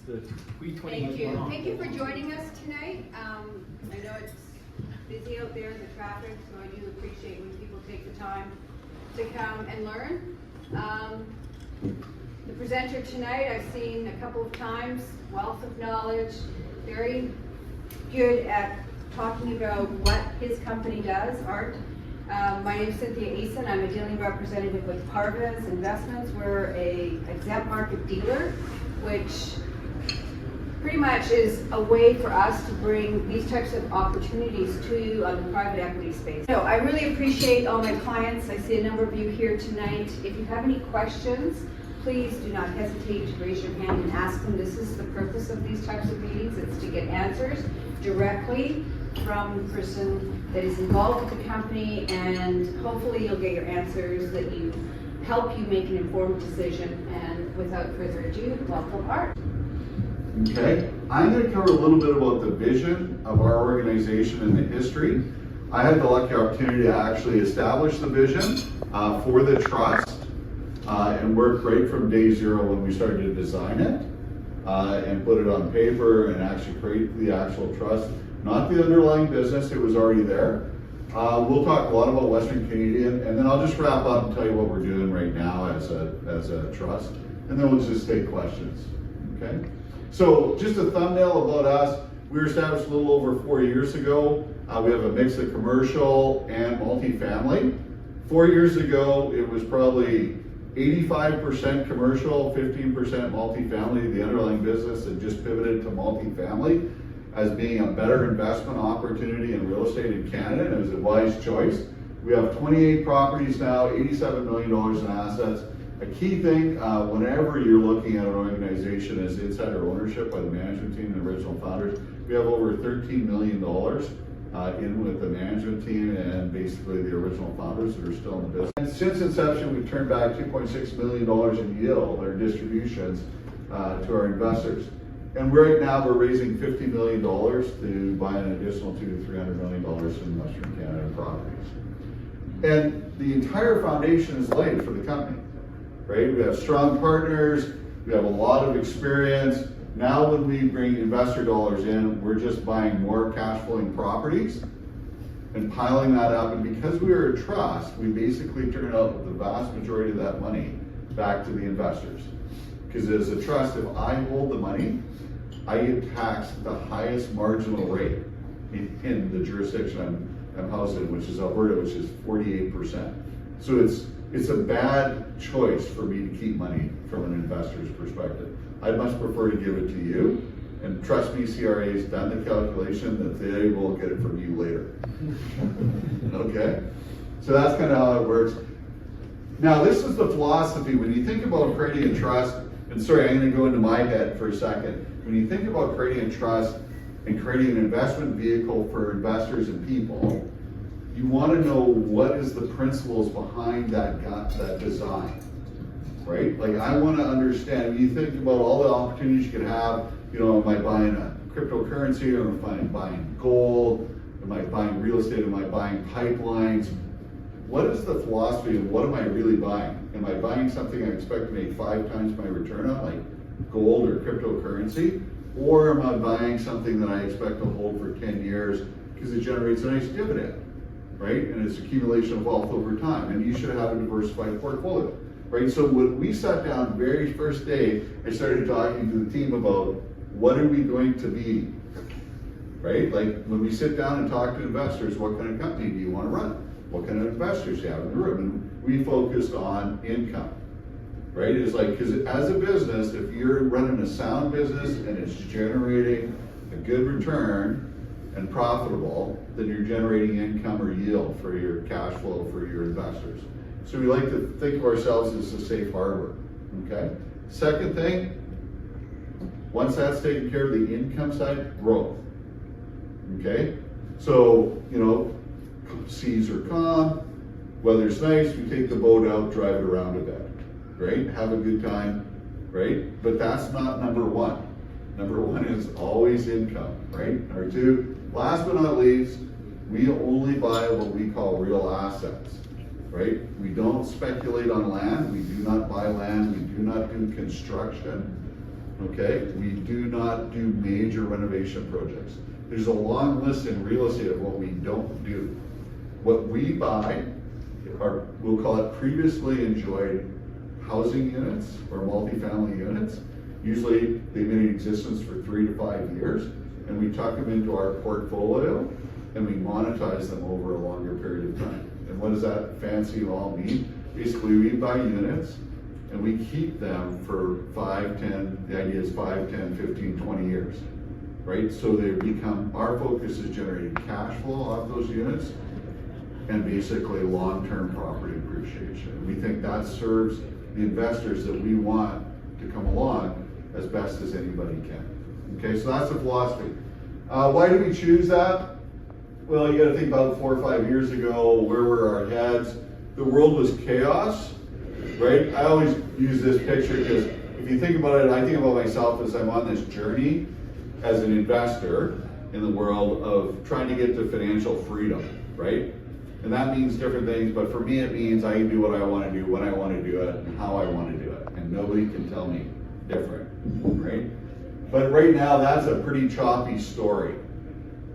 the Thank you. Thank you for joining us tonight. I know it's busy out there in the traffic, so I do appreciate when people take the time to come and learn. The presenter tonight I've seen a couple of times, wealth of knowledge, very good at talking about what his company does, art. My name is Cynthia Eason. I'm a dealing representative with Parvis Investments. We're a exempt market dealer, which pretty much is a way for us to bring these types of opportunities to you on the private equity space. So I really appreciate all my clients. I see a number of you here tonight. If you have any questions, please do not hesitate to raise your hand and ask them. This is the purpose of these types of meetings. It's to get answers directly from the person that is involved with the company, and hopefully you'll get your answers that you help you make an informed decision. And without further ado, welcome Art. Okay, I'm going to cover a little bit about the vision of our organization and the history. I had the lucky opportunity to actually establish the vision for the trust and work right from day zero when we started to design it and put it on paper and actually create the actual trust. Not the underlying business, it was already there. We'll talk a lot about Western Canadian, and then I'll just wrap up and tell you what we're doing right now as a trust, and then we'll just take questions, okay? So just a thumbnail about us. We were established a little over 4 years ago. We have a mix of commercial and multifamily. 4 years ago, it was probably 85% commercial, 15% multifamily. The underlying business had just pivoted to multifamily as being a better investment opportunity in real estate in Canada, and it was a wise choice. We have 28 properties now, $87 million in assets. A key thing whenever you're looking at an organization is insider ownership by the management team and the original founders. We have over $13 million in with the management team and basically the original founders that are still in the business. And since inception, we've turned back $2.6 million in yield or distributions to our investors. And right now we're raising $50 million to buy an additional $200 to $300 million in Western Canada properties. And the entire foundation is laid for the company, right? We have strong partners, we have a lot of experience. Now when we bring investor dollars in, we're just buying more cash flowing properties and piling that up. And because we are a trust, we basically turn out the vast majority of that money back to the investors. Because as a trust, if I hold the money, I get taxed at the highest marginal rate in the jurisdiction I'm housed in, which is Alberta, which is 48%. So it's a bad choice for me to keep money from an investor's perspective. I'd much prefer to give it to you, and trust me, CRA has done the calculation that they will get it from you later. Okay? So that's kind of how it works. Now this is the philosophy. When you think about creating a trust, and sorry, I'm going to go into my head for a second. When you think about creating a trust and creating an investment vehicle for investors and people, you want to know what is the principles behind that design, right? Like I want to understand, when you think about all the opportunities you could have, you know, am I buying a cryptocurrency, or am I buying gold? Am I buying real estate? Am I buying pipelines? What is the philosophy of what am I really buying? Am I buying something I expect to make 5 times my return on, like gold or cryptocurrency? Or am I buying something that I expect to hold for 10 years because it generates a nice dividend, right? And it's accumulation of wealth over time. And you should have a diversified portfolio, right? So when we sat down very first day, I started talking to the team about what are we going to be, right? Like when we sit down and talk to investors, what kind of company do you want to run? What kind of investors do you have in the room? And we focused on income, right? It's like, because as a business, if you're running a sound business and it's generating a good return and profitable, then you're generating income or yield for your cash flow for your investors. So we like to think of ourselves as a safe harbor, okay? Second thing, once that's taken care of, the income side, growth, okay? So, you know, seas are calm, weather's nice, we take the boat out, drive it around a bit, right? Have a good time, right? But that's not number one. Number one is always income, right? Number two, last but not least, we only buy what we call real assets, right? We don't speculate on land, we do not buy land, we do not do construction, okay? We do not do major renovation projects. There's a long list in real estate of what we don't do. What we buy are, we'll call it previously enjoyed housing units or multifamily units. Usually they've been in existence for 3 to 5 years, and we tuck them into our portfolio and we monetize them over a longer period of time. And what does that fancy all mean? Basically, we buy units and we keep them for 5, 10, the idea is 5, 10, 15, 20 years, right? So they become, our focus is generating cash flow off those units and basically long-term property appreciation. We think that serves the investors that we want to come along as best as anybody can. Okay, so that's the philosophy. Why do we choose that? Well, you gotta think about 4 or 5 years ago, where were our heads? The world was chaos, right? I always use this picture because if you think about it, I think about myself as I'm on this journey as an investor in the world of trying to get to financial freedom, right? And that means different things, but for me it means I can do what I want to do, when I want to do it, and how I want to do it. And nobody can tell me different, right? But right now that's a pretty choppy story,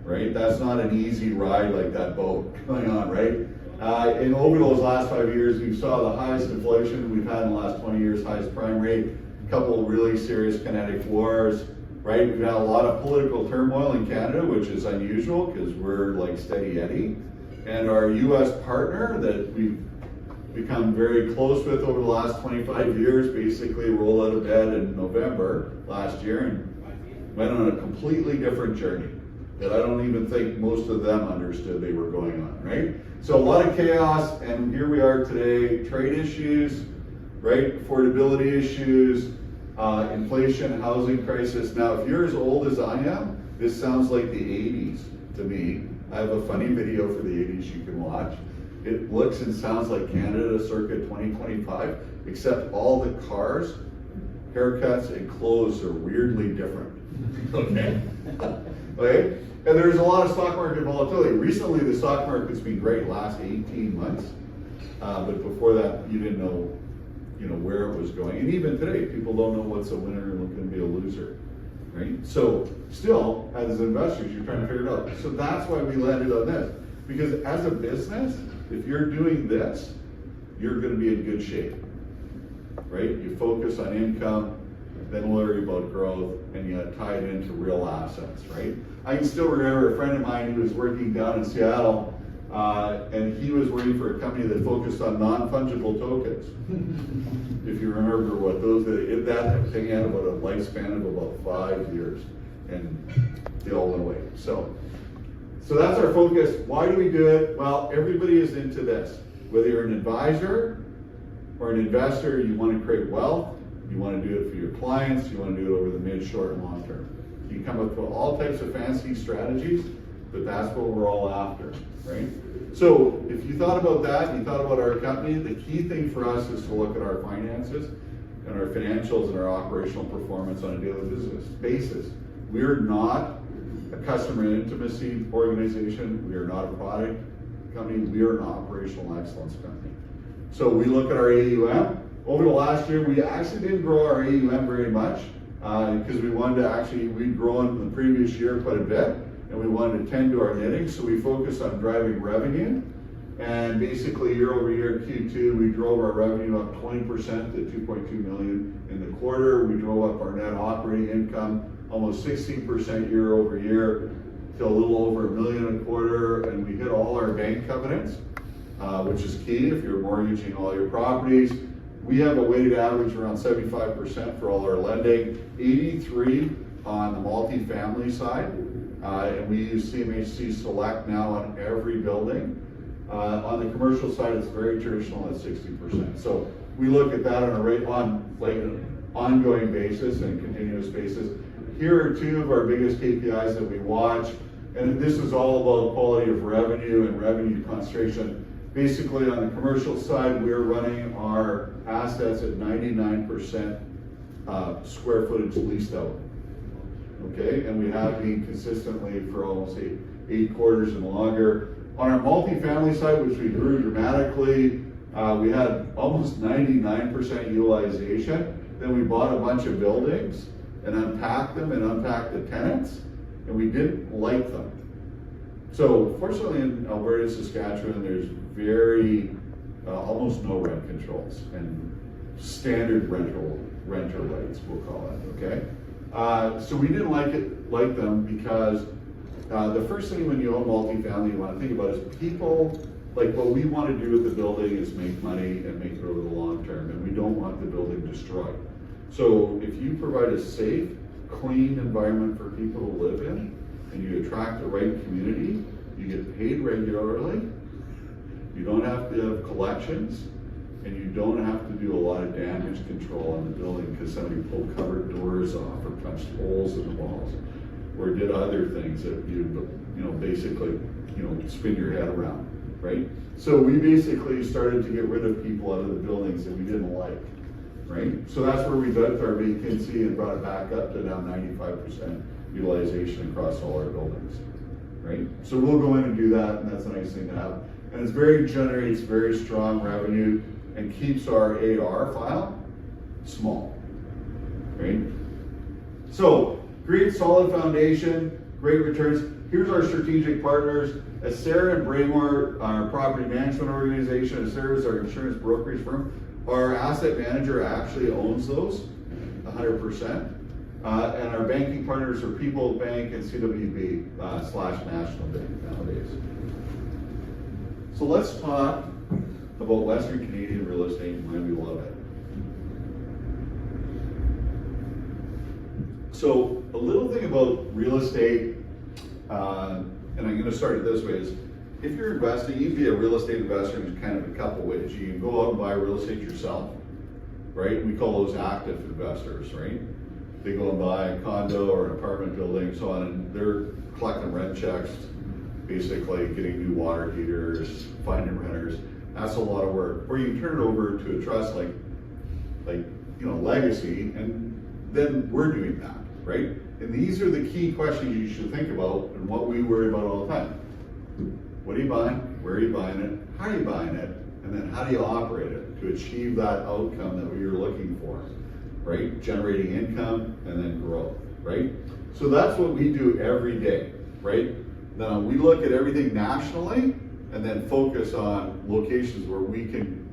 right? That's not an easy ride like that boat going on, right? And over those last 5 years, we saw the highest inflation we've had in the last 20 years, highest prime rate, a couple of really serious kinetic wars, right? We've had a lot of political turmoil in Canada, which is unusual because we're like steady Eddie. And our US partner that we've become very close with over the last 25 years basically rolled out of bed in November last year and went on a completely different journey that I don't even think most of them understood they were going on, right? So a lot of chaos, and here we are today, trade issues, right? Affordability issues, inflation, housing crisis. Now, if you're as old as I am, this sounds like the 80s to me. I have a funny video for the 80s you can watch. It looks and sounds like Canada circa 2025, except all the cars, haircuts, and clothes are weirdly different. Okay? Okay? And there's a lot of stock market volatility. Recently, the stock market's been great last 18 months. But before that, you didn't know, where it was going. And even today, people don't know what's a winner and what's going to be a loser. Right? So still, as investors, you're trying to figure it out. So that's why we landed on this. Because as a business, if you're doing this, you're going to be in good shape. Right? You focus on income, then worry about growth, and you tie it into real assets, right? I can still remember a friend of mine who was working down in Seattle, and he was working for a company that focused on non-fungible tokens. If you remember what those, that thing had about a lifespan of about 5 years, and they all went away. So that's our focus. Why do we do it? Well, everybody is into this. Whether you're an advisor or an investor, you want to create wealth, you want to do it for your clients, you want to do it over the mid, short, and long term. You come up with all types of fancy strategies, but that's what we're all after, right? So if you thought about that, you thought about our company, the key thing for us is to look at our finances and our financials and our operational performance on a daily business basis. We're not a customer intimacy organization. We are not a product company. We are an operational excellence company. So we look at our AUM. Over the last year, we actually didn't grow our AUM very much because we wanted to we'd grown in the previous year quite a bit, and we wanted to tend to our knitting, so we focused on driving revenue. And basically, year over year, Q2, we drove our revenue up 20% to $2.2 million in the quarter. We drove up our net operating income almost 16% year over year to a little over $1 million a quarter, and we hit all our bank covenants, which is key if you're mortgaging all your properties. We have a weighted average around 75% for all our lending, 83 on the multifamily side, and we use CMHC Select now on every building. On the commercial side, it's very traditional at 60%. So we look at that on an ongoing basis and continuous basis. Here are two of our biggest KPIs that we watch, and this is all about quality of revenue and revenue concentration. Basically, on the commercial side, we're running our assets at 99% square footage leased out. Okay, and we have been consistently for almost eight quarters and longer. On our multifamily side, which we grew dramatically, we had almost 99% utilization. Then we bought a bunch of buildings, and unpack them and unpack the tenants, and we didn't like them. So fortunately in Alberta, Saskatchewan, there's almost no rent controls and standard renter rates, we'll call it, okay? So we didn't like them because the first thing when you own multifamily you want to think about is people, like what we want to do with the building is make money and make it over the long term, and we don't want the building destroyed. So if you provide a safe, clean environment for people to live in, and you attract the right community, you get paid regularly, you don't have to have collections, and you don't have to do a lot of damage control on the building because somebody pulled covered doors off or punched holes in the walls or did other things that basically spin your head around, right? So we basically started to get rid of people out of the buildings that we didn't like, right? So that's where we dumped our vacancy and brought it back up to now 95% utilization across all our buildings, right? So we'll go in and do that, and that's a nice thing to have. And generates very strong revenue and keeps our AR file small, right? So, great solid foundation, great returns. Here's our strategic partners. Sarah and Braymore, our property management organization. Sarah is our insurance brokerage firm. Our asset manager actually owns those, 100%. And our banking partners are People Bank and CWB / National Bank nowadays. So let's talk about Western Canadian real estate and why we love it. So a little thing about real estate, and I'm going to start it this way, is if you're investing, you can be a real estate investor in kind of a couple ways. You can go out and buy real estate yourself, right? We call those active investors, right? They go and buy a condo or an apartment building and so on, and they're collecting rent checks, basically getting new water heaters, finding renters. That's a lot of work. Or you can turn it over to a trust like Legacy, and then we're doing that, right? And these are the key questions you should think about and what we worry about all the time. What are you buying? Where are you buying it? How are you buying it? And then how do you operate it to achieve that outcome that you're looking for, right? Generating income and then growth, right? So that's what we do every day, right? Now we look at everything nationally and then focus on locations where we can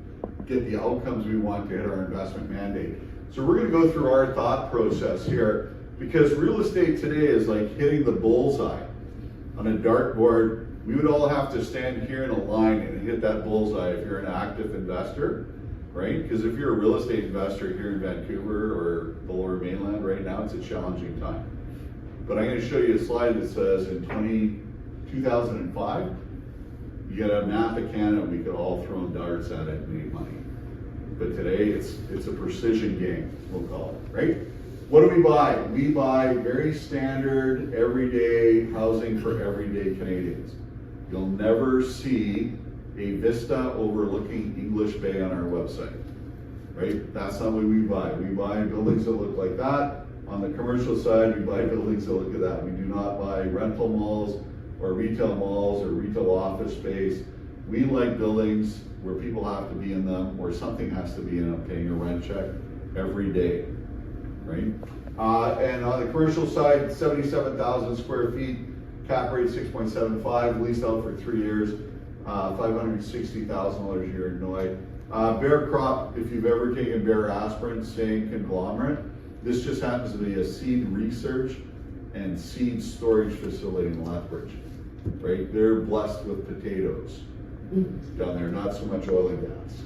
get the outcomes we want to hit our investment mandate. So we're going to go through our thought process here, because real estate today is like hitting the bullseye on a dartboard. We would all have to stand here in a line and hit that bullseye if you're an active investor, right? Because if you're a real estate investor here in Vancouver or the Lower Mainland right now, it's a challenging time. But I'm going to show you a slide that says in 2005, you got a map of Canada, we could all throw darts at it and make money. But today it's a precision game, we'll call it, right? What do we buy? We buy very standard, everyday housing for everyday Canadians. You'll never see a vista overlooking English Bay on our website, right? That's not what we buy. We buy buildings that look like that. On the commercial side, we buy buildings that look at that. We do not buy rental malls or retail office space. We like buildings where people have to be in them, or something has to be in them, paying a rent check every day, right? And on the commercial side, 77,000 square feet, cap rate 6.75, leased out for 3 years, $560,000 a year in Noy. Bear Crop, if you've ever taken Bear aspirin, same conglomerate. This just happens to be a seed research and seed storage facility in Lethbridge, right? They're blessed with potatoes down there, not so much oil and gas.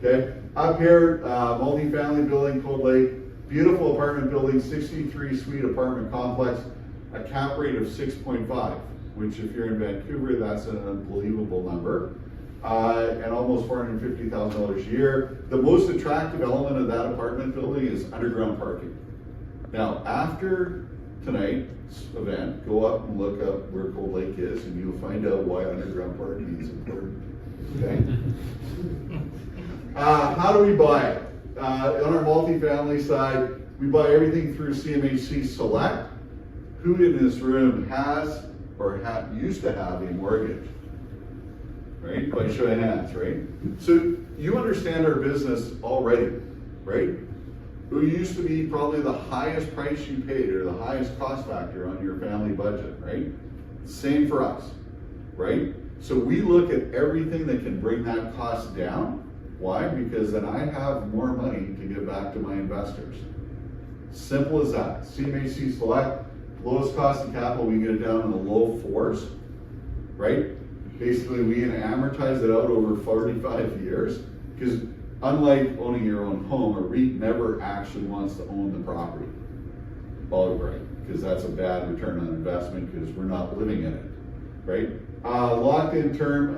Okay, up here, multi-family building, Cold Lake, beautiful apartment building, 63 suite apartment complex, a cap rate of 6.5, which if you're in Vancouver, that's an unbelievable number. And almost $450,000 a year. The most attractive element of that apartment building is underground parking. Now, after tonight's event, go up and look up where Cold Lake is, and you'll find out why underground parking is important. Okay. How do we buy it? On our multifamily side, we buy everything through CMHC Select. Who in this room has or used to have a mortgage? Right? By show of hands, right? So you understand our business already, right? who used to be probably the highest price you paid or the highest cost factor on your family budget, right? Same for us, right? So we look at everything that can bring that cost down. Why? Because then I have more money to give back to my investors. Simple as that. CMHC Select, lowest cost of capital, we get it down in the low 4s, right? Basically, we can amortize it out over 45 years, because unlike owning your own home, a REIT never actually wants to own the property outright, because that's a bad return on investment, because we're not living in it, right? Locked-in term,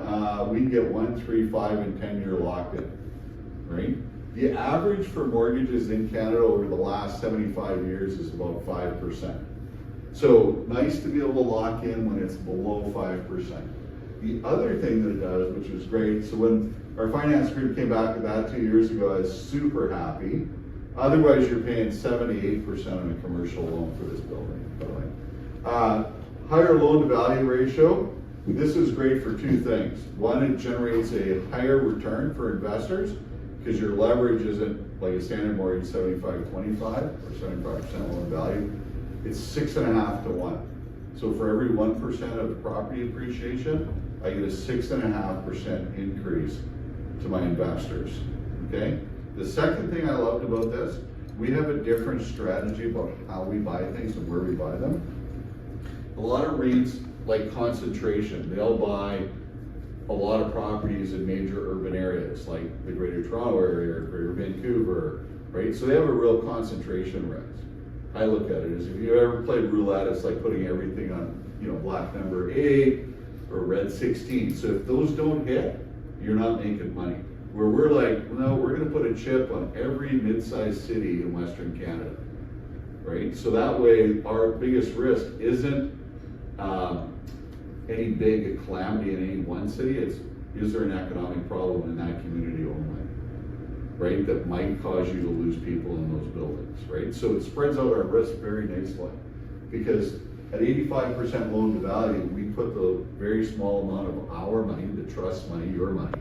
we can get 1, 3, 5, and 10-year locked-in, right? The average for mortgages in Canada over the last 75 years is about 5%. So nice to be able to lock in when it's below 5%. The other thing that it does, which is great, so when our finance group came back with that 2 years ago, I was super happy. Otherwise, you're paying 78% on a commercial loan for this building, by the way. Higher loan to value ratio. This is great for two things. One, it generates a higher return for investors because your leverage isn't like a standard mortgage 75-25 or 75% loan to value. It's 6.5 to 1. So for every 1% of property appreciation, I get a 6.5% increase to my investors, okay? The second thing I loved about this, we have a different strategy about how we buy things and where we buy them. A lot of REITs like concentration. They'll buy a lot of properties in major urban areas like the Greater Toronto area or Greater Vancouver, right? So they have a real concentration risk. I look at it as if you ever played roulette, it's like putting everything on, black number 8 or red 16. So if those don't hit, you're not making money. Where we're like, no, we're going to put a chip on every mid-sized city in Western Canada, right? So that way, our biggest risk isn't any big calamity in any one city. It's, is there an economic problem in that community only, right? That might cause you to lose people in those buildings, right? So it spreads out our risk very nicely, because at 85% loan to value, we put the very small amount of our money, the trust money, your money,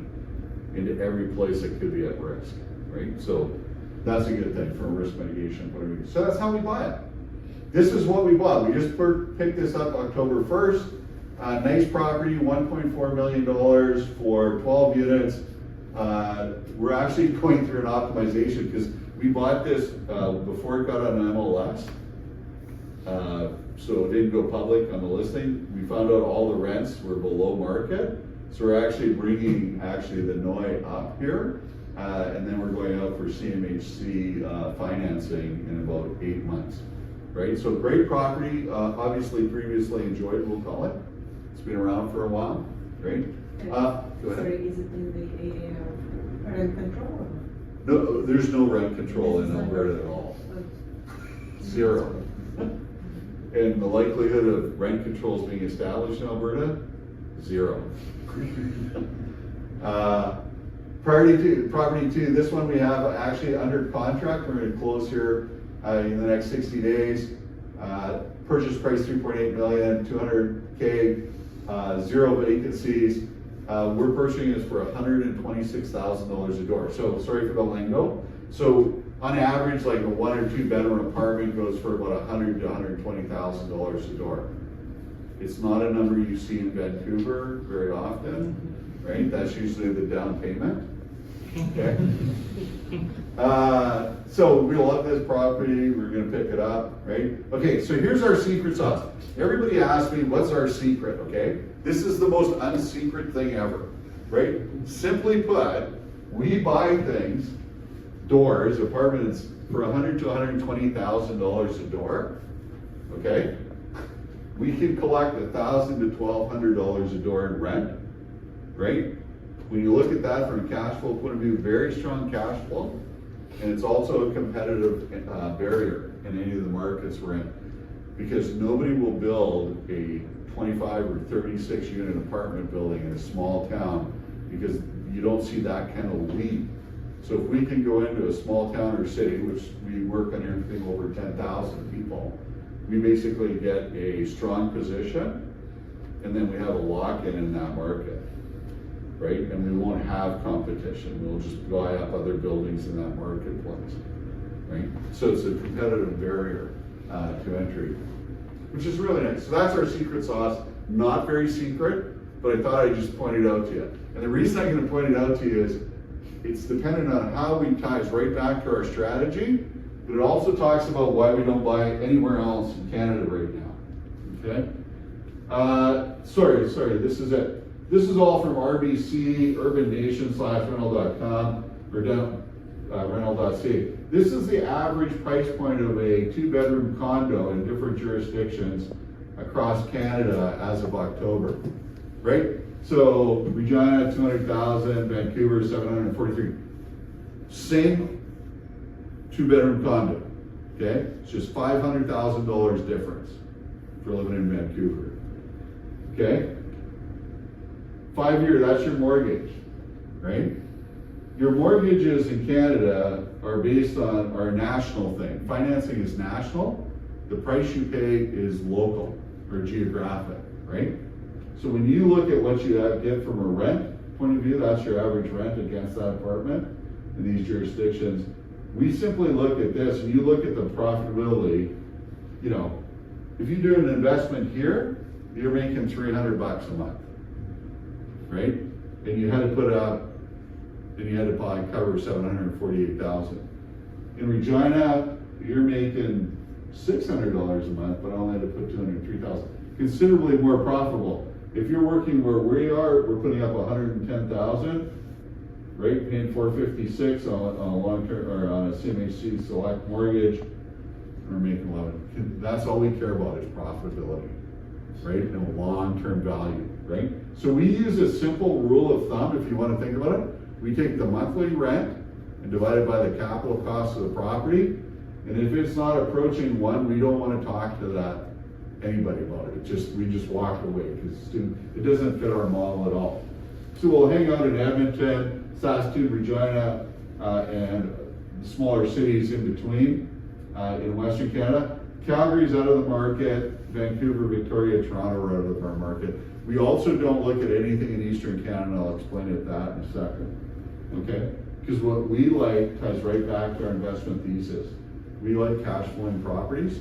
into every place that could be at risk, right? So that's a good thing from a risk mitigation point of view. So that's how we buy it. This is what we bought. We just picked this up October 1st. Nice property, $1.4 million for 12 units. We're actually going through an optimization because we bought this before it got on MLS. So it didn't go public on the listing. We found out all the rents were below market. So we're actually bringing the NOI up here. And then we're going out for CMHC financing in about 8 months. Right, so great property, obviously previously enjoyed, we'll call it. It's been around for a while, right? Go ahead. Sorry, is it in the rent control? No, there's no rent control in Alberta at all. Zero. And the likelihood of rent controls being established in Alberta, 0. Property two, this one we have actually under contract. We're going to close here in the next 60 days. Purchase price $3.8 million, $200K, 0 vacancies. We're purchasing this for $126,000 a door. So sorry for the lingo. So on average, like a 1 or 2 bedroom apartment goes for about $100,000 to $120,000 a door. It's not a number you see in Vancouver very often, right? That's usually the down payment. Okay. So we love this property. We're going to pick it up, right? Okay, so here's our secret sauce. Everybody asks me, what's our secret, okay? This is the most unsecret thing ever, right? Simply put, we buy things, doors, apartments, for $100,000 to $120,000 a door, okay? We can collect $1,000 to $1,200 a door in rent, right? When you look at that from a cash flow point of view, very strong cash flow, and it's also a competitive barrier in any of the markets we're in, because nobody will build a 25 or 36 unit apartment building in a small town because you don't see that kind of leap. So if we can go into a small town or city, which we work on everything over 10,000 people, we basically get a strong position, and then we have a lock-in in that market. Right? And we won't have competition. We'll just buy up other buildings in that marketplace. right? So it's a competitive barrier to entry, which is really nice. So that's our secret sauce. Not very secret, but I thought I'd just point it out to you. And the reason I'm going to point it out to you is it's dependent on how we ties right back to our strategy, but it also talks about why we don't buy anywhere else in Canada right now. Okay? Sorry, this is it. This is all from RBC, Urban Nation /rental.com or down rental.ca. This is the average price point of a 2-bedroom condo in different jurisdictions across Canada as of October, right? So Regina, 200,000, Vancouver, 743. Same 2-bedroom condo, okay? It's just $500,000 difference for living in Vancouver, okay? 5-year, that's your mortgage, right? Your mortgages in Canada are based on our national thing. Financing is national. The price you pay is local or geographic, right? So when you look at what you get from a rent point of view, that's your average rent against that apartment in these jurisdictions. We simply look at this, and you look at the profitability, you know, if you do an investment here, you're making $300 a month, right? And you had to put up, and you had to buy cover $748,000. In Regina, you're making $600 a month, but I only had to put $203,000. Considerably more profitable. If you're working where we are, we're putting up $110,000, right? Paying $456 on a long-term or on a CMHC select mortgage. We're making $11. That's all we care about is profitability, right? And long-term value, right? So we use a simple rule of thumb. If you want to think about it, we take the monthly rent and divide it by the capital cost of the property. And if it's not approaching 1, we don't want to talk to anybody about it. We just walk away because it doesn't fit our model at all. So we'll hang out in Edmonton, Saskatoon, Regina, and the smaller cities in between in Western Canada. Calgary's out of the market. Vancouver, Victoria, Toronto are out of our market. We also don't look at anything in Eastern Canada, and I'll explain that in a second. Okay? Because what we like ties right back to our investment thesis. We like cash flowing properties,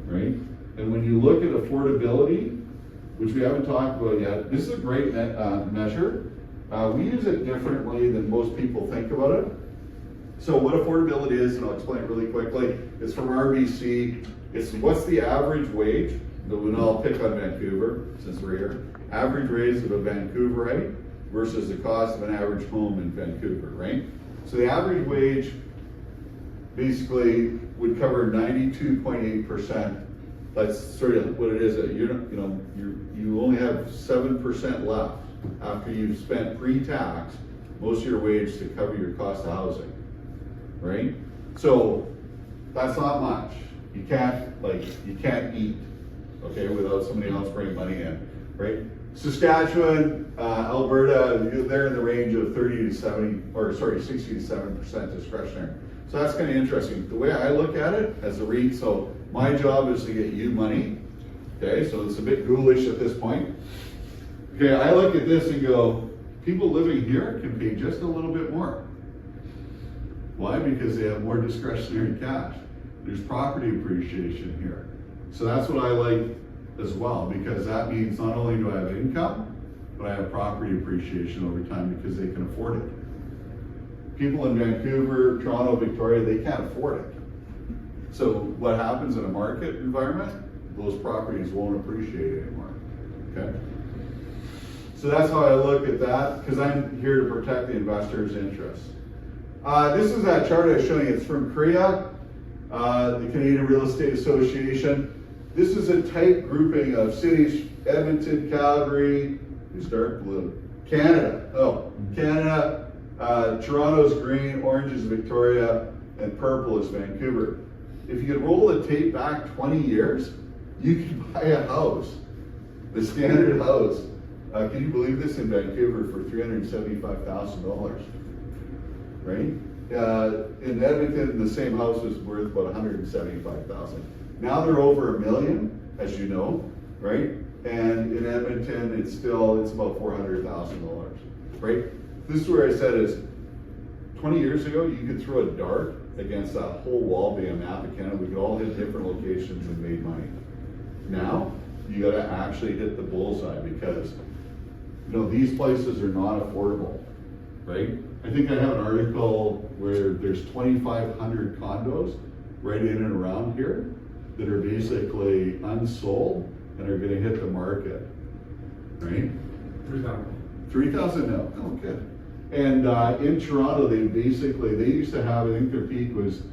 right? And when you look at affordability, which we haven't talked about yet, this is a great measure. We use it differently than most people think about it. So what affordability is, and I'll explain it really quickly, it's from RBC. It's what's the average wage, and I'll pick on Vancouver since we're here. Average wage of a Vancouverite versus the cost of an average home in Vancouver, right? So the average wage basically would cover 92.8%. That's sort of what it is. You only have 7% left after you've spent pre-tax most of your wage to cover your cost of housing, right? So that's not much. You can't eat, okay, without somebody else bringing money in, right? Saskatchewan, Alberta, they're in the range of 60 to 7% discretionary. So that's kind of interesting. The way I look at it as a REIT, so my job is to get you money, okay? So it's a bit ghoulish at this point. Okay, I look at this and go, people living here can pay just a little bit more. Why? Because they have more discretionary cash. There's property appreciation here. So that's what I like as well, because that means not only do I have income, but I have property appreciation over time because they can afford it. People in Vancouver, Toronto, Victoria, they can't afford it. So what happens in a market environment, those properties won't appreciate anymore, okay? So that's how I look at that, because I'm here to protect the investor's interests. This is that chart I was showing you. It's from CREA, the Canadian Real Estate Association. This is a tight grouping of cities: Edmonton, Calgary, who's dark blue, Canada, Toronto's green, orange is Victoria, and purple is Vancouver. If you could roll the tape back 20 years, you could buy a house, the standard house. Can you believe this, in Vancouver for $375,000, right? In Edmonton, the same house was worth about $175,000. Now they're over $1 million, as you know, right? And in Edmonton, it's about $400,000, right? This is where I said is 20 years ago, you could throw a dart against that whole wall, being a map of Canada. We could all hit different locations and made money. Now, you got to actually hit the bullseye because, these places are not affordable, right? I think I have an article where there's 2,500 condos right in and around here that are basically unsold and are going to hit the market, right? 3,000. 3,000 now. Oh, good. And in Toronto, they used to have, I think their peak was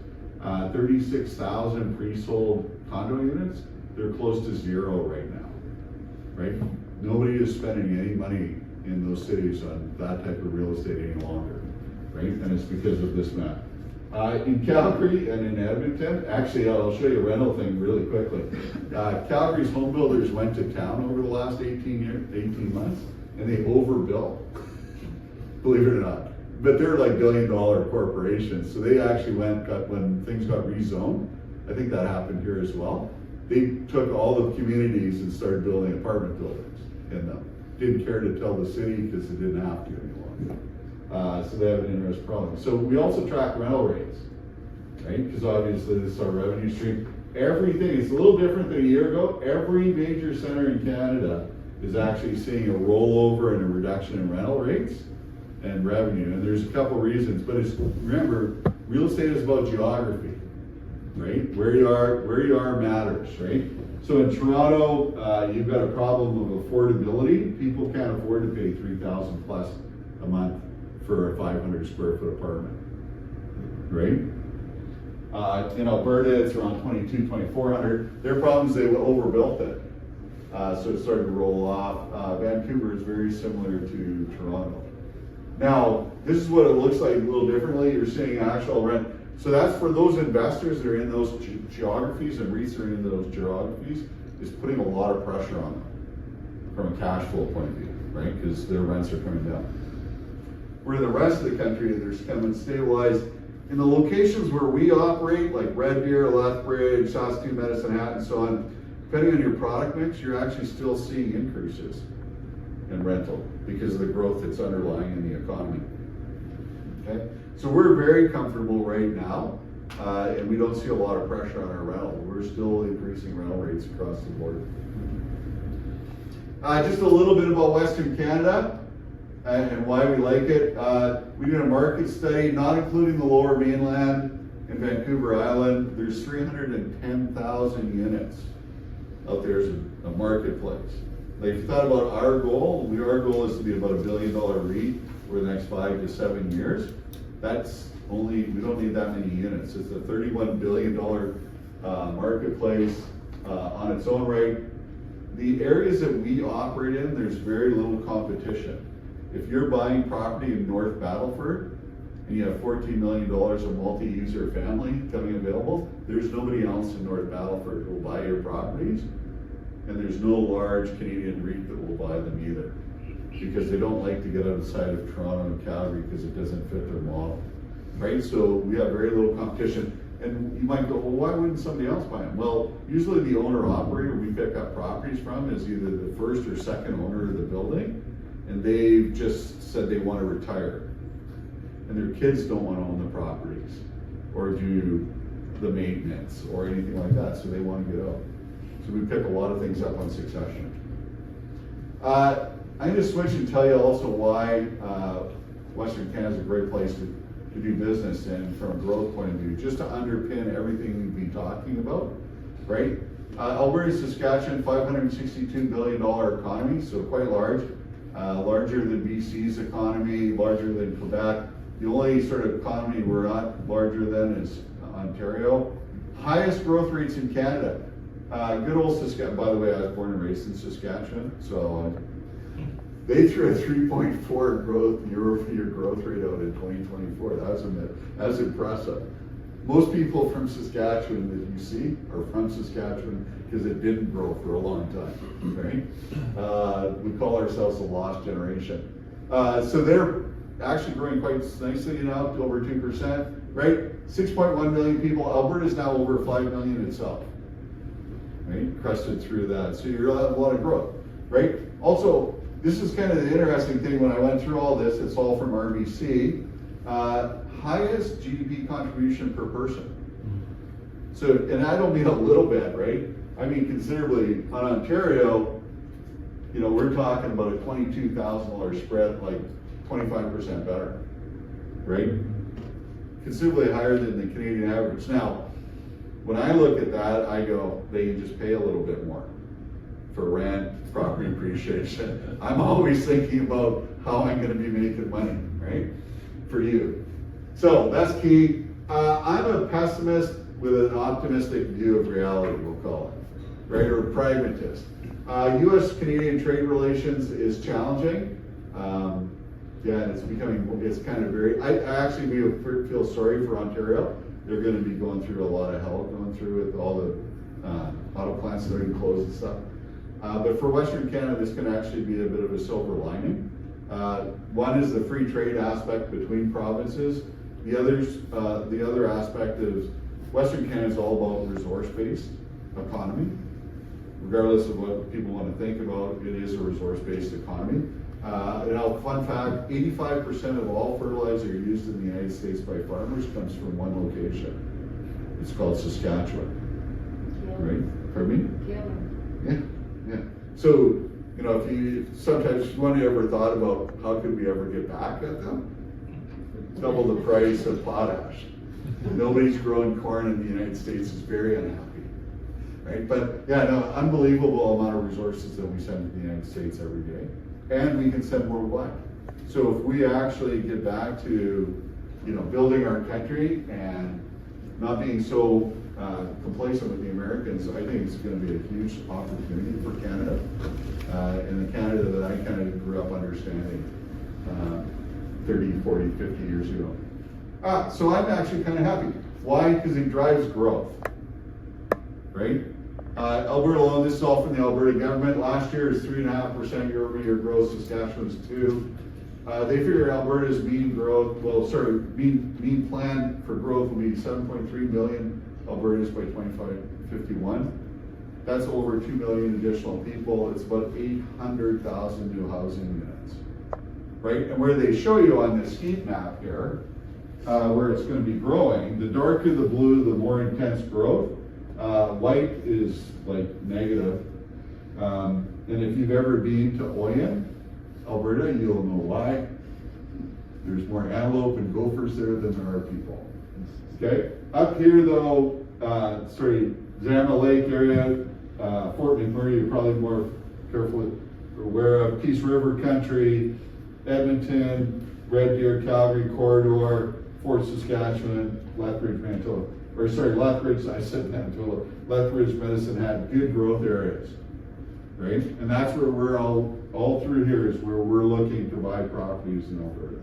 36,000 pre-sold condo units. They're close to zero right now, right? Nobody is spending any money in those cities on that type of real estate any longer, right? And it's because of this map. In Calgary and in Edmonton, actually, I'll show you a rental thing really quickly. Calgary's home builders went to town over the last 18 months, and they overbuilt, believe it or not. But they're like billion-dollar corporations, so they actually when things got rezoned, I think that happened here as well. They took all the communities and started building apartment buildings in them. Didn't care to tell the city because they didn't have to any longer. So they have an interesting problem. So we also track rental rates, right? Because obviously this is our revenue stream. Everything, it's a little different than a year ago. Every major center in Canada is actually seeing a rollover and a reduction in rental rates and revenue. And there's a couple reasons, but remember, real estate is about geography, right? Where you are matters, right? So in Toronto, you've got a problem of affordability. People can't afford to pay $3,000 plus a month for a 500 square foot apartment, right? In Alberta, it's around 2,400. Their problem is they overbuilt it. So it started to roll off. Vancouver is very similar to Toronto. Now, this is what it looks like a little differently. You're seeing actual rent. So that's for those investors that are in those geographies and REITs are in those geographies, is putting a lot of pressure on them from a cash flow point of view, right? Because their rents are coming down. Where the rest of the country, there's coming stabilized. In the locations where we operate, like Red Deer, Lethbridge, Saskatoon, Medicine Hat, and so on, depending on your product mix, you're actually still seeing increases in rental because of the growth that's underlying in the economy. Okay, so we're very comfortable right now, and we don't see a lot of pressure on our rental. We're still increasing rental rates across the board. Just a little bit about Western Canada and why we like it. We did a market study, not including the Lower Mainland and Vancouver Island. There's 310,000 units out there as a marketplace. Like, if you thought about our goal is to be about $1 billion REIT over the next 5 to 7 years. We don't need that many units. It's a $31 billion marketplace on its own right. The areas that we operate in, there's very little competition. If you're buying property in North Battleford and you have $14 million of multi-user family coming available, there's nobody else in North Battleford who will buy your properties. And there's no large Canadian REIT that will buy them either, because they don't like to get outside of Toronto and Calgary because it doesn't fit their model, right? So we have very little competition. And you might go, well, why wouldn't somebody else buy them? Well, usually the owner-operator we pick up properties from is either the first or second owner of the building, and they've just said they want to retire. And their kids don't want to own the properties or do the maintenance or anything like that, so they want to get out. So we pick a lot of things up on succession. I'm going to switch and tell you also why Western Canada is a great place to do business and from a growth point of view, just to underpin everything we've been talking about, right? Alberta, Saskatchewan, $562 billion economy, so quite large, larger than BC's economy, larger than Quebec. The only sort of economy we're not larger than is Ontario. Highest growth rates in Canada. Good old Saskatchewan. By the way, I was born and raised in Saskatchewan, so they threw a 3.4 year-over-year growth rate out in 2024. That was impressive. Most people from Saskatchewan that you see are from Saskatchewan because it didn't grow for a long time, right? We call ourselves the lost generation. So they're actually growing quite nicely now, to over 2%, right? 6.1 million people. Alberta's now over 5 million itself. Right? Crested through that. So you're have a lot of growth, right? Also, this is kind of the interesting thing when I went through all this, it's all from RBC. highest GDP contribution per person. So, and I don't mean a little bit, right? I mean considerably. On Ontario, you know, we're talking about a $22,000 spread, like 25% better, right? Considerably higher than the Canadian average. Now, when I look at that, I go, they can just pay a little bit more for rent, property appreciation. I'm always thinking about how I'm gonna be making money, right? For you. So that's key. I'm a pessimist with an optimistic view of reality, we'll call it, right? Or a pragmatist. US-Canadian trade relations is challenging. Yeah, it's kind of very, I actually feel sorry for Ontario. They're going to be going through a lot of hell, going through with all the auto plants that are going to close and stuff. But for Western Canada, this can actually be a bit of a silver lining. One is the free trade aspect between provinces. The other aspect is Western Canada is all about resource-based economy. Regardless of what people want to think about, it is a resource-based economy. Fun fact, 85% of all fertilizer used in the United States by farmers comes from one location. It's called Saskatchewan. Right? Pardon me? Yeah. So, you know, if you sometimes one you ever thought about how could we ever get back at them? Double the price of potash. Nobody's growing corn in the United States is very unhappy. Right? But yeah, no, unbelievable amount of resources that we send to the United States every day. And we can send worldwide. So if we actually get back to, you know, building our country and not being so complacent with the Americans, I think it's going to be a huge opportunity for Canada, and the Canada that I kind of grew up understanding 30, 40, 50 years ago. So I'm actually kind of happy. Why? Because it drives growth, right? Alberta alone, this is all from the Alberta government. Last year is 3.5% year-over-year growth. Saskatchewan's 2%. They figure Alberta's mean plan for growth will be 7.3 million Albertans by 2051. That's over 2 million additional people. It's about 800,000 new housing units, right? And where they show you on this heat map here, where it's going to be growing, the darker the blue, the more intense growth. White is like negative. And if you've ever been to Oyen, Alberta, you'll know why. There's more antelope and gophers there than there are people. Okay? Up here though, Zama Lake area, Fort McMurray, you're probably more careful aware of. Peace River Country, Edmonton, Red Deer, Calgary Corridor, Fort Saskatchewan, Lethbridge, Manitoba. Lethbridge, I said Manitoba. Lethbridge, Medicine Hat, good growth areas, right? And that's where we're all through here is where we're looking to buy properties in Alberta.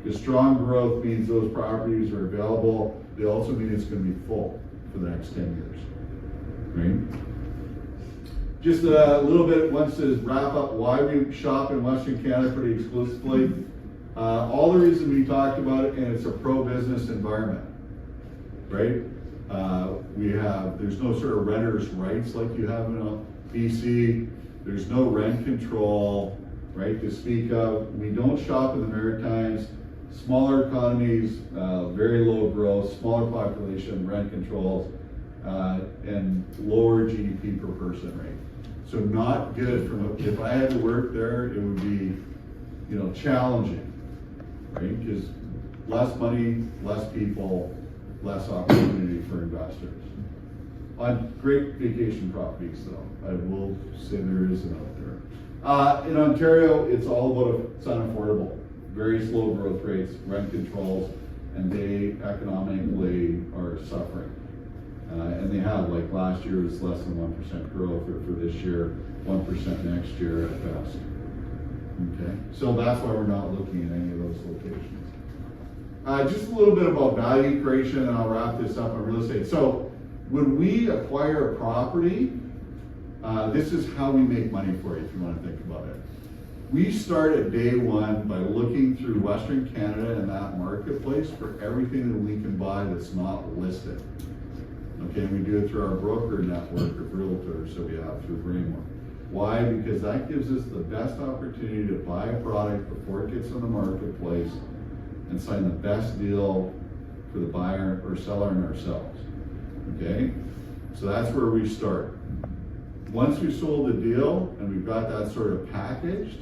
Because strong growth means those properties are available. They also mean it's going to be full for the next 10 years, right? Just a little bit, once to wrap up why we shop in Western Canada pretty exclusively. All the reasons we talked about it, and it's a pro-business environment. Right? There's no sort of renter's rights like you have in BC. There's no rent control, right, to speak of. We don't shop in the Maritimes. Smaller economies, very low growth, smaller population, rent controls, and lower GDP per person rate. So not good if I had to work there, it would be, you know, challenging, right? Because less money, less people, less opportunity for investors. On great vacation properties though, I will say there isn't out there. In Ontario, it's all about it's unaffordable. Very slow growth rates, rent controls, and they economically are suffering. And they have, like last year was less than 1% growth, or for this year, 1% next year at best. Okay, so that's why we're not looking at any of those locations. Just a little bit about value creation, and I'll wrap this up on real estate. So when we acquire a property, this is how we make money for you, if you want to think about it. We start at day one by looking through Western Canada and that marketplace for everything that we can buy that's not listed. Okay, and we do it through our broker network of realtors that we have through Brainwell. Why? Because that gives us the best opportunity to buy a product before it gets on the marketplace and sign the best deal for the buyer or seller and ourselves, okay? So that's where we start. Once we've sold the deal and we've got that sort of packaged,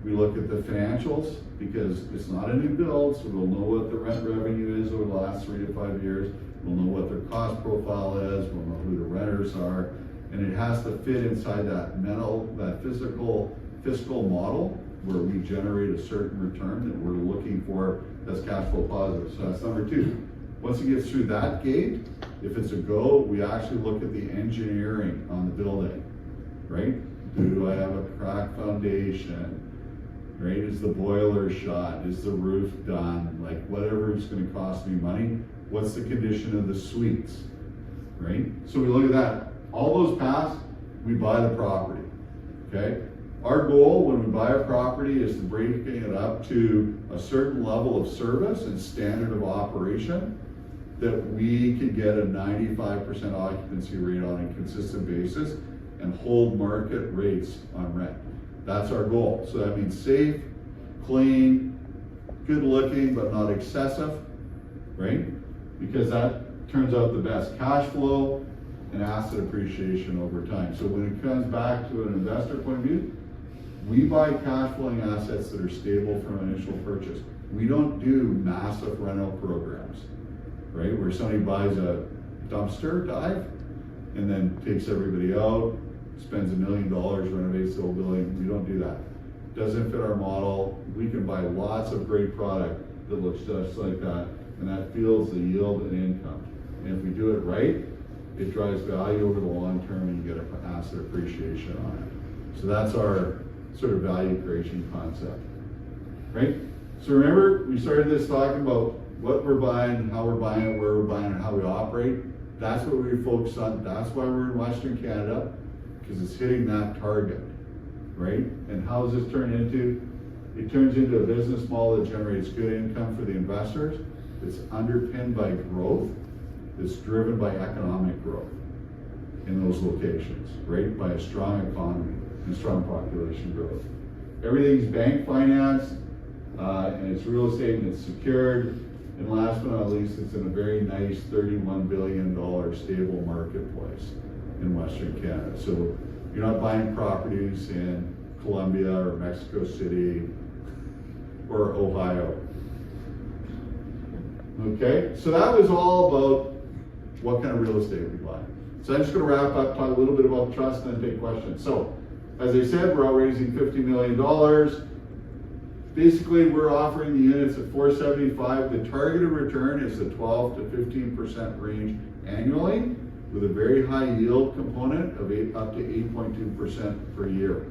we look at the financials, because it's not a new build, so we'll know what the rent revenue is over the last 3 to 5 years. We'll know what their cost profile is, we'll know who the renters are, and it has to fit inside that fiscal model where we generate a certain return that we're looking for that's cash flow positive. So that's number 2. Once it gets through that gate, if it's a go, we actually look at the engineering on the building, right? Do I have a cracked foundation? Right? Is the boiler shot? Is the roof done? Like whatever is going to cost me money. What's the condition of the suites? Right? So we look at that. All those pass, we buy the property. Okay? Our goal when we buy a property is to break it up to a certain level of service and standard of operation that we can get a 95% occupancy rate on a consistent basis and hold market rates on rent. That's our goal. So that means safe, clean, good looking, but not excessive, right? Because that turns out the best cash flow and asset appreciation over time. So when it comes back to an investor point of view, we buy cash flowing assets that are stable from initial purchase. We don't do massive rental programs, right? Where somebody buys a dumpster dive and then takes everybody out, spends $1 million, renovates the whole building. We don't do that. Doesn't fit our model. We can buy lots of great product that looks just like that, and that fuels the yield and income. And if we do it right, it drives value over the long term, and you get an asset appreciation on it. So that's our sort of value creation concept, right? So remember, we started this talking about what we're buying, how we're buying it, where we're buying it, how we operate. That's what we focus on. That's why we're in Western Canada, because it's hitting that target, right? And how does this turn into? It turns into a business model that generates good income for the investors. It's underpinned by growth. It's driven by economic growth in those locations, right? By a strong economy and strong population growth. Everything's bank financed, and it's real estate and it's secured. And last but not least, it's in a very nice $31 billion stable marketplace in Western Canada. So you're not buying properties in Colombia or Mexico City or Ohio. Okay, so that was all about what kind of real estate we buy. So I'm just going to wrap up, talk a little bit about trust, and then take questions. So, as I said, we're out raising $50 million. Basically, we're offering the units at $475. The targeted return is the 12 to 15% range annually, with a very high yield component of up to 8.2% per year,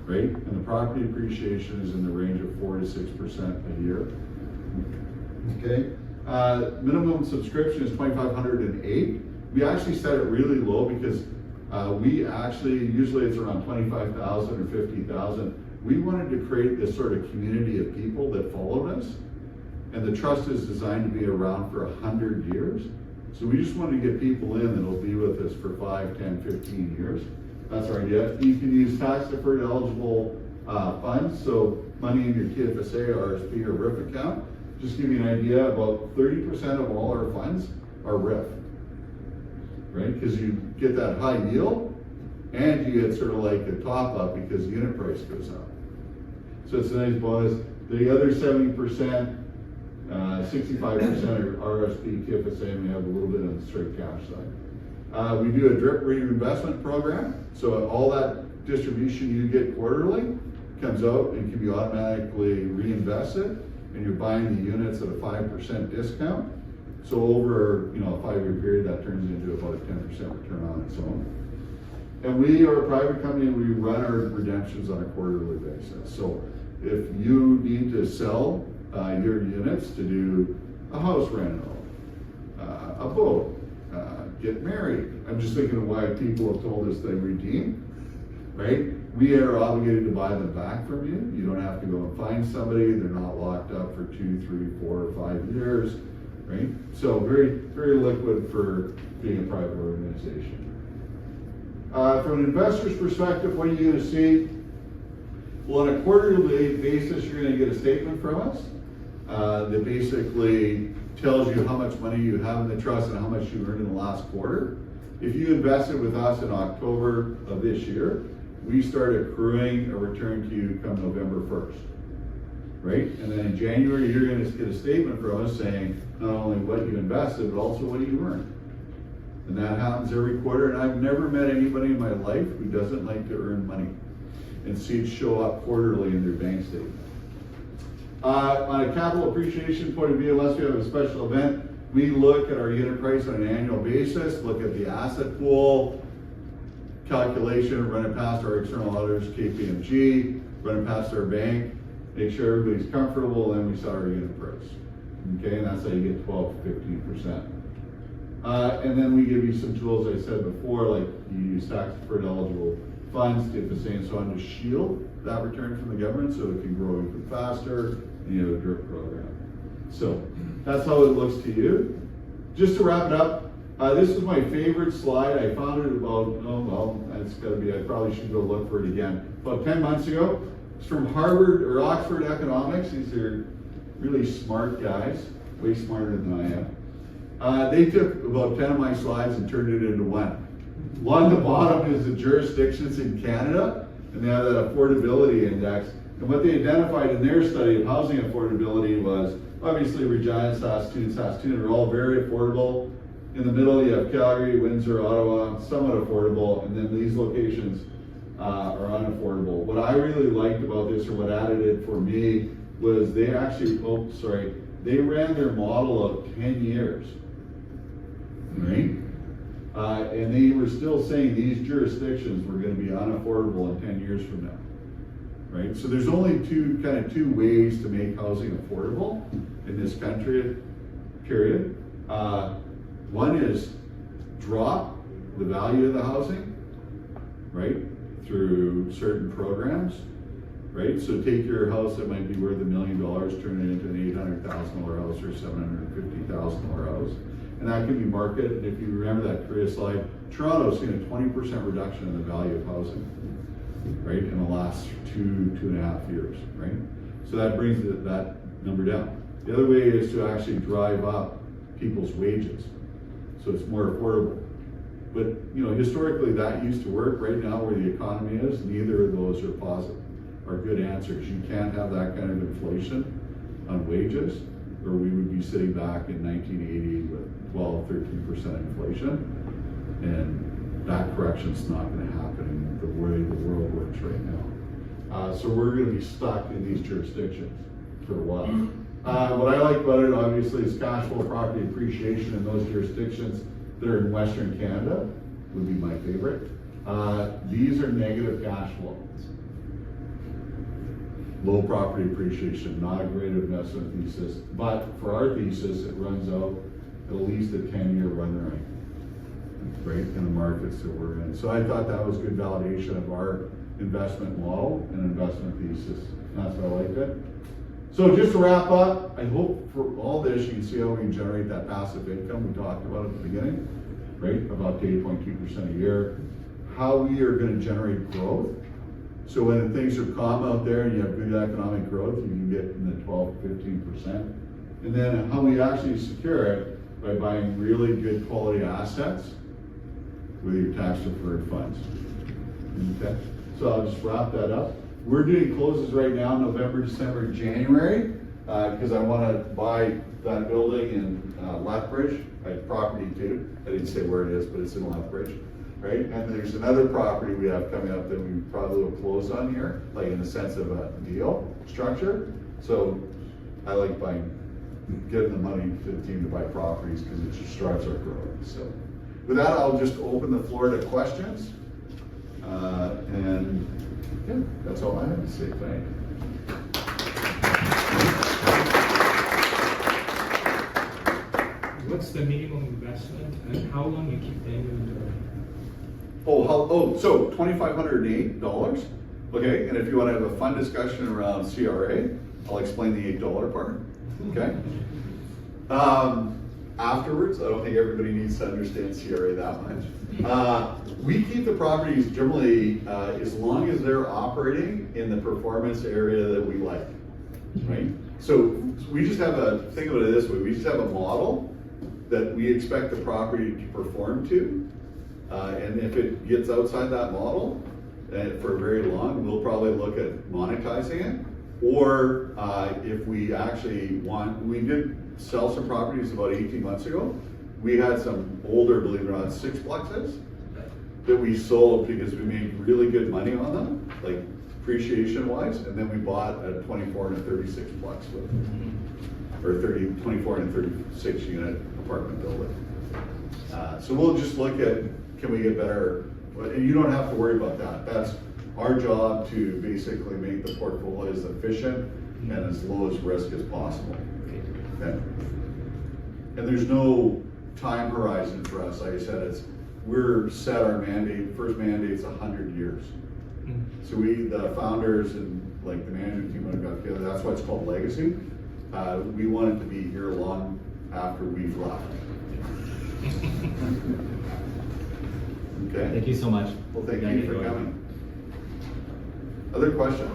right? And the property appreciation is in the range of 4 to 6% a year. Okay. Minimum subscription is $2,508. We actually set it really low because we actually, usually it's around $25,000 or $50,000. We wanted to create this sort of community of people that followed us. And the trust is designed to be around for 100 years. So we just wanted to get people in that'll be with us for 5, 10, 15 years. That's our idea. You can use tax deferred eligible funds. So money in your TFSA, RSP, or RIF account. Just to give you an idea, about 30% of all our funds are RIF, right? Because you get that high yield and you get sort of like a top up because the unit price goes up. So it's a nice bonus. The other 70%, 65% are RSP, TFSA, and we have a little bit on the straight cash side. We do a drip reinvestment program. So all that distribution you get quarterly comes out and can be automatically reinvested. And you're buying the units at a 5% discount. So over a 5-year period, that turns into about a 10% return on its own. And we are a private company and we run our redemptions on a quarterly basis. So if you need to sell your units to do a house rental, a boat, get married. I'm just thinking of why people have told us they redeem, right? We are obligated to buy them back from you. You don't have to go and find somebody. They're not locked up for 2, 3, 4, or 5 years, right? So very, very liquid for being a private organization. From an investor's perspective, what are you going to see? Well, on a quarterly basis, you're going to get a statement from us. that basically tells you how much money you have in the trust and how much you earned in the last quarter. If you invested with us in October of this year, we start accruing a return to you come November 1st, right? And then in January, you're gonna get a statement from us saying not only what you invested, but also what you earned. And that happens every quarter, and I've never met anybody in my life who doesn't like to earn money and see it show up quarterly in their bank statement. On a capital appreciation point of view, unless we have a special event, we look at our unit price on an annual basis, look at the asset pool calculation, run it past our external auditors, KPMG, run it past our bank, make sure everybody's comfortable, and then we set our unit price. Okay, and that's how you get 12 to 15%. And then we give you some tools, I said before, like you use tax deferred eligible funds, get the same so on to shield that return from the government so it can grow even faster, and you have a drip program. So that's how it looks to you. Just to wrap it up, this is my favorite slide. I found it about, it's gotta be, I probably should go look for it again. About 10 months ago. It's from Harvard or Oxford Economics. These are really smart guys, way smarter than I am. They took about 10 of my slides and turned it into one. Along the bottom is the jurisdictions in Canada, and they have that affordability index. And what they identified in their study of housing affordability was obviously Regina, Saskatoon are all very affordable. In the middle, you have Calgary, Windsor, Ottawa, somewhat affordable, and then these locations are unaffordable. What I really liked about this, or what added it for me, was they actually, they ran their model of 10 years, right? And they were still saying these jurisdictions were going to be unaffordable in 10 years from now, right? So there's only two ways to make housing affordable in this country, period. One is drop the value of the housing, right, through certain programs, right? So take your house that might be worth $1 million, turn it into an $800,000 house or $750,000 house. And that can be marketed. And if you remember that previous slide, Toronto's seen a 20% reduction in the value of housing, right, in the last two and a half years, right? So that brings that number down. The other way is to actually drive up people's wages, so it's more affordable. But historically that used to work. Right now, where the economy is, neither of those are good answers. You can't have that kind of inflation on wages, or we would be sitting back in 1980 with 12-13% inflation, and that correction's not going to happen in the way the world works right now. So we're going to be stuck in these jurisdictions for a while. What I like about it, obviously, is cash flow property appreciation in those jurisdictions that are in Western Canada would be my favorite. These are negative cash flow. Low property appreciation, not a great investment thesis, but for our thesis, it runs out at least a 10-year run rate, right, in the markets that we're in. So I thought that was good validation of our investment model and investment thesis. And that's why I liked it. So just to wrap up, I hope for all this, you can see how we can generate that passive income we talked about at the beginning, right, about 8.2% a year. How we are going to generate growth. So when things are calm out there and you have good economic growth, you can get in the 12-15%. And then how we actually secure it by buying really good quality assets with your tax deferred funds. Okay, so I'll just wrap that up. We're doing closes right now, November, December, January, because I want to buy that building in Lethbridge. I have property too. I didn't say where it is, but it's in Lethbridge. Right, and there's another property we have coming up that we probably will close on here, like in the sense of a deal structure. So I like getting the money to the team to buy properties because it just drives our growth. So with that, I'll just open the floor to questions. And yeah, that's all I have to say. Thank you. What's the minimum investment and how long you keep the inventory? So $2,508. Okay, and if you want to have a fun discussion around CRA, I'll explain the $8 part. Okay. Afterwards, I don't think everybody needs to understand CRA that much. We keep the properties generally as long as they're operating in the performance area that we like, right? So we just have think of it this way, we just have a model that we expect the property to perform to. And if it gets outside that model for very long, we'll probably look at monetizing it. Or if we actually we did sell some properties about 18 months ago. We had some older, believe it or not, 6-plexes that we sold because we made really good money on them, like appreciation wise, and then we bought a 24 and a 36 plex with it, or 24 and a 36 unit apartment building. So we'll just look at, can we get better, and you don't have to worry about that. That's our job, to basically make the portfolio as efficient and as low as risk as possible. Okay? And there's no time horizon for us. Like I said, we're set our mandate, first mandate's 100 years. So the founders and like the management team when we got together, that's why it's called legacy. We want it to be here long after we've left. Okay. Thank you so much. Well, thank you for coming. Other questions?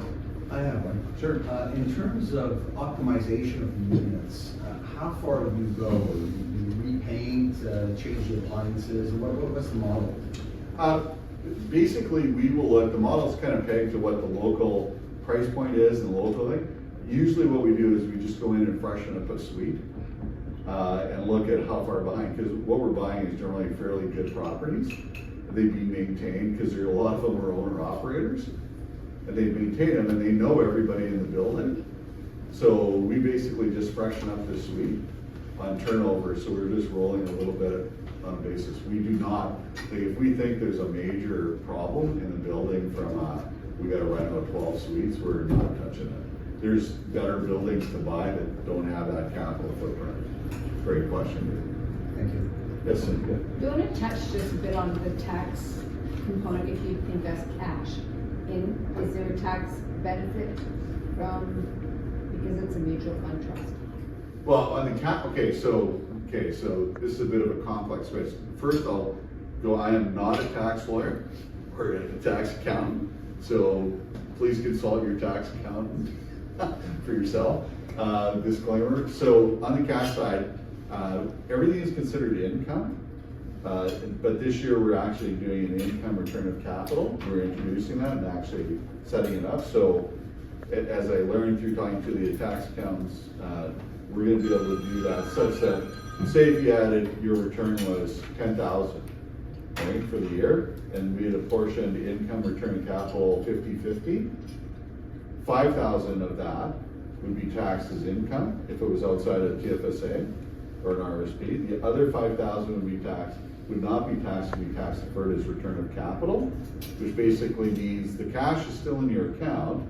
I have one. Sure. In terms of optimization of the units, how far do you go? Do you repaint, change the appliances? What's the model? Basically, we will look, the model's kind of pegged to what the local price point is and the local thing. Usually what we do is we just go in and freshen up a suite and look at how far behind, because what we're buying is generally fairly good properties. They'd be maintained, because a lot of them are owner operators. And they maintain them and they know everybody in the building. So we basically just freshen up the suite on turnover. So we're just rolling a little bit on a basis. We do not, if we think there's a major problem in the building from we got to rent out 12 suites, we're not touching it. There's better buildings to buy that don't have that capital footprint. Great question. Thank you. Yes, Cynthia. Do you want to touch just a bit on the tax component if you invest cash? Is there a tax benefit from, because it's a mutual fund trust? Well, on the okay, so this is a bit of a complex space. First I'll go, I am not a tax lawyer or a tax accountant, so please consult your tax accountant for yourself. Disclaimer. So on the cash side, everything is considered income. But this year we're actually doing an income return of capital. We're introducing that and actually setting it up. So as I learned through talking to the tax accountants, we're going to be able to do that such that, say if you added, your return was 10,000, right, for the year, and we had apportioned income return of capital 50-50, 5,000 of that would be taxed as income if it was outside of TFSA or an RSP. The other 5,000 would not be taxed, would be tax deferred as return of capital, which basically means the cash is still in your account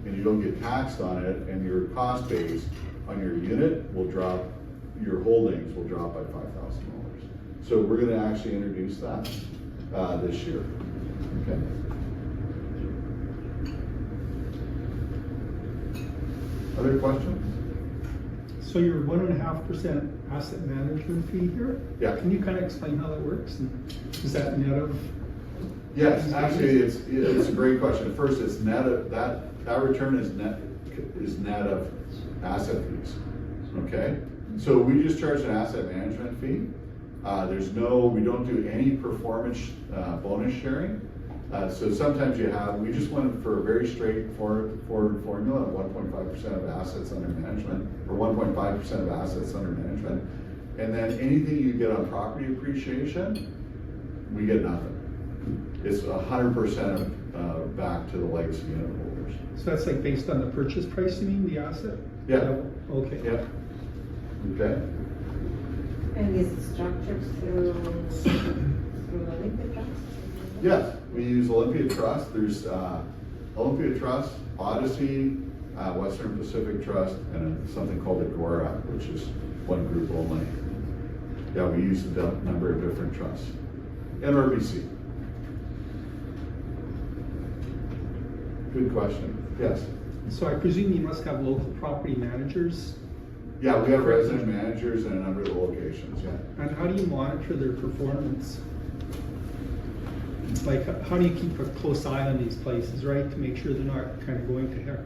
and you don't get taxed on it, and your cost base on your unit will drop, your holdings will drop by $5,000. So we're going to actually introduce that this year. Okay. Other questions? So your 1.5% asset management fee here? Yeah. Can you kind of explain how that works? And is that net of? Yes, actually, it's a great question. First, it's net of that return is net of asset fees. Okay, so we just charge an asset management fee. We don't do any performance bonus sharing. So sometimes we just went for a very straightforward formula of 1.5% of assets under management, or 1.5% of assets under management. And then anything you get on property appreciation, we get nothing. It's 100% back to the legacy unit holders. So that's like based on the purchase price, you mean, the asset? Yeah. Okay. Yeah. Okay. And is it structured through Olympia Trust? Yes, we use Olympia Trust. There's Olympia Trust, Odyssey, Western Pacific Trust, and something called Agora, which is one group only. Yeah, we use a number of different trusts. And RBC. Good question. Yes. So I presume you must have local property managers? Yeah, we have resident managers in a number of locations, yeah. And how do you monitor their performance? Like, how do you keep a close eye on these places, right, to make sure they're not kind of going to heck?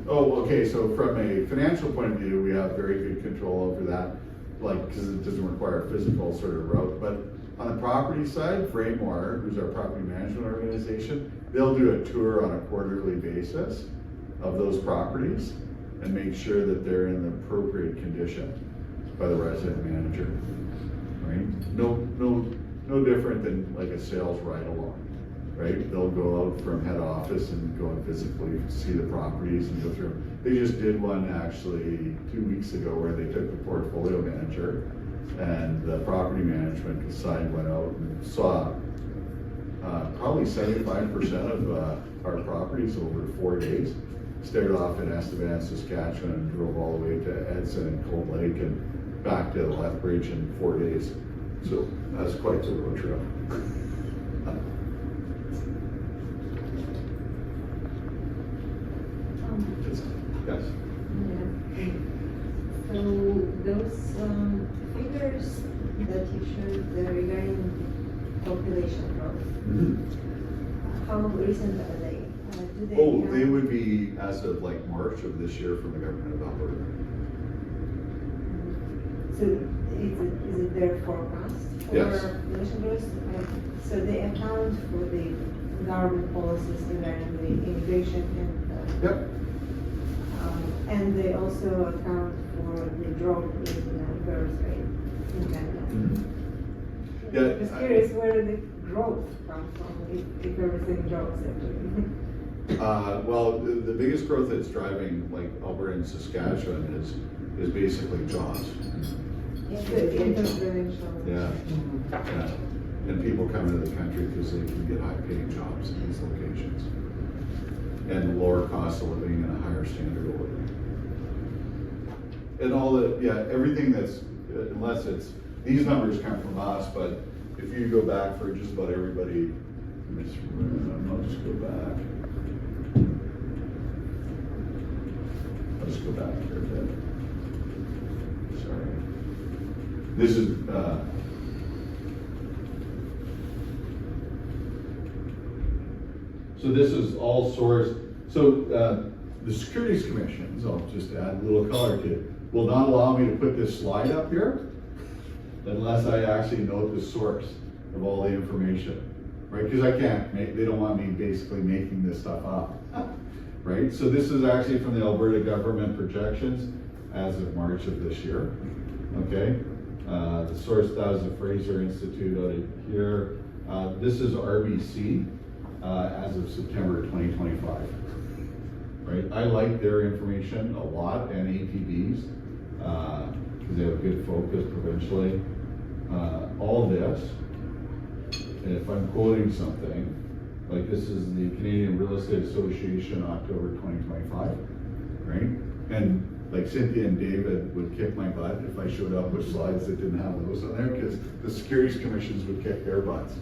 Oh, okay, so from a financial point of view, we have very good control over that, like, because it doesn't require a physical sort of route. But on the property side, Fraymore, who's our property management organization, they'll do a tour on a quarterly basis of those properties and make sure that they're in the appropriate condition by the resident manager, right? No different than like a sales ride along, right? They'll go out from head office and go and physically see the properties and go through them. They just did one actually 2 weeks ago where they took the portfolio manager and the property management side went out and saw probably 75% of our properties over 4 days. Started off in Estevan, Saskatchewan, and drove all the way to Edson and Cold Lake and back to the Lethbridge in 4 days. So that's quite the road trip. Yes. Yeah. So those figures that you showed regarding population growth, how recent are they? Do they Oh, have- they would be as of like March of this year from the government of Alberta. So is it their forecast for Yes. population growth? So they account for the government policies regarding the immigration Yep. and they also account for the drop in birth rate in Canada. Yeah, I'm just curious where the growth comes from if everything drops actually. Well, the biggest growth that's driving like Alberta and Saskatchewan is basically jobs. Interprovincial. Yeah. And people come into the country because they can get high-paying jobs in these locations. And lower cost of living and a higher standard of living. And all the, everything that's, unless it's, these numbers come from us, but if you go back for just about everybody, I'll just go back. I'll just go back here a bit. Sorry. This is, so this is all sourced. So the Securities Commissions, I'll just add a little color to it, will not allow me to put this slide up here unless I actually note the source of all the information, right? Because I can't make, they don't want me basically making this stuff up, right? So this is actually from the Alberta government projections as of March of this year, okay? The source that is the Fraser Institute out of here. This is RBC as of September 2025, right? I like their information a lot, and APBs, because they have good focus provincially. All this, if I'm quoting something, like this is the Canadian Real Estate Association, October 2025, right? And like Cynthia and David would kick my butt if I showed up with slides that didn't have those on there, because the Securities Commissions would kick their butts,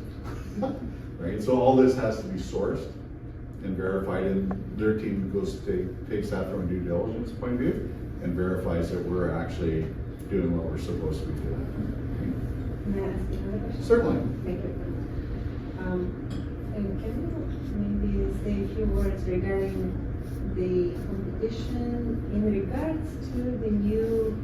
right? So all this has to be sourced and verified, and their team takes that from a due diligence point of view and verifies that we're actually doing what we're supposed to be doing. May I ask you another question? Certainly. Thank you. And can you maybe say a few words regarding the competition in regards to the new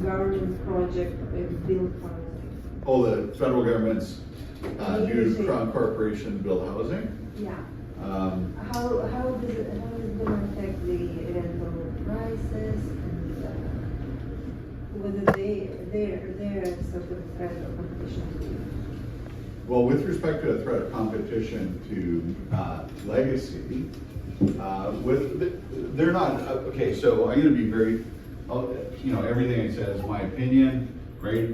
government project with build housing? Oh, the federal government's new Usually- Crown Corporation build housing. Yeah. How How is it going to affect the rental prices and whether they're sort of threat or competition to you? Well, with respect to a threat of competition to legacy, they're not, okay, so I'm gonna be very, everything I said is my opinion, right?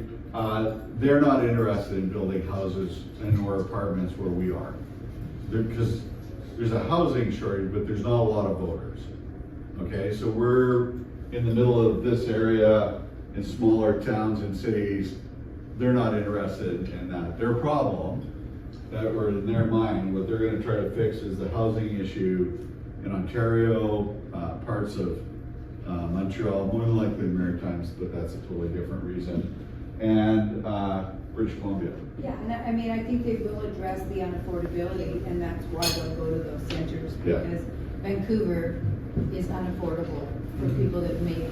They're not interested in building houses and or apartments where we are. Because there's a housing shortage, but there's not a lot of voters. Okay, so we're in the middle of this area in smaller towns and cities. They're not interested in that. Their problem, or in their mind, what they're gonna try to fix is the housing issue in Ontario, parts of Montreal, more than likely the Maritimes, but that's a totally different reason, and British Columbia. Yeah, and I mean, I think they will address the unaffordability, and that's why they'll go to those centers, Yeah. because Vancouver is unaffordable for people that make,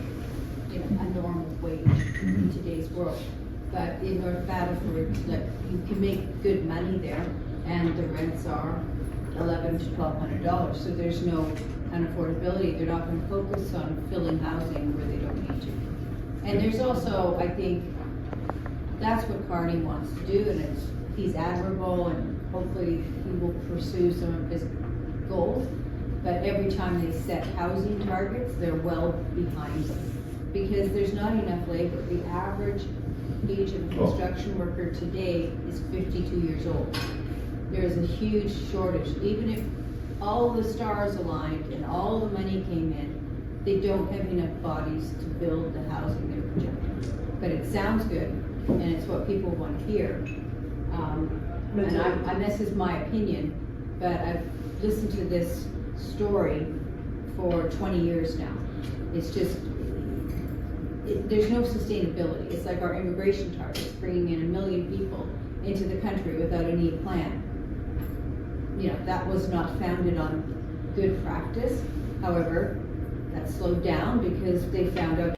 you know, a normal wage in today's world. But in North Battleford, like, you can make good money there, and the rents are $1,100 to $1,200, so there's no unaffordability. They're not gonna focus on filling housing where they don't need to. And there's also, I think, that's what Carney wants to do, and he's admirable, and hopefully he will pursue some of his goals. But every time they set housing targets, they're well behind them, because there's not enough labor. The average age of a construction worker today is 52 years old. There is a huge shortage. Even if all the stars aligned and all the money came in, they don't have enough bodies to build the housing they're projecting. But it sounds good, and it's what people want to hear. And this is my opinion, but I've listened to this story for 20 years now. It's just, there's no sustainability. It's like our immigration targets, bringing in 1 million people into the country without any plan. You know, that was not founded on good practice. However, that slowed down because they found out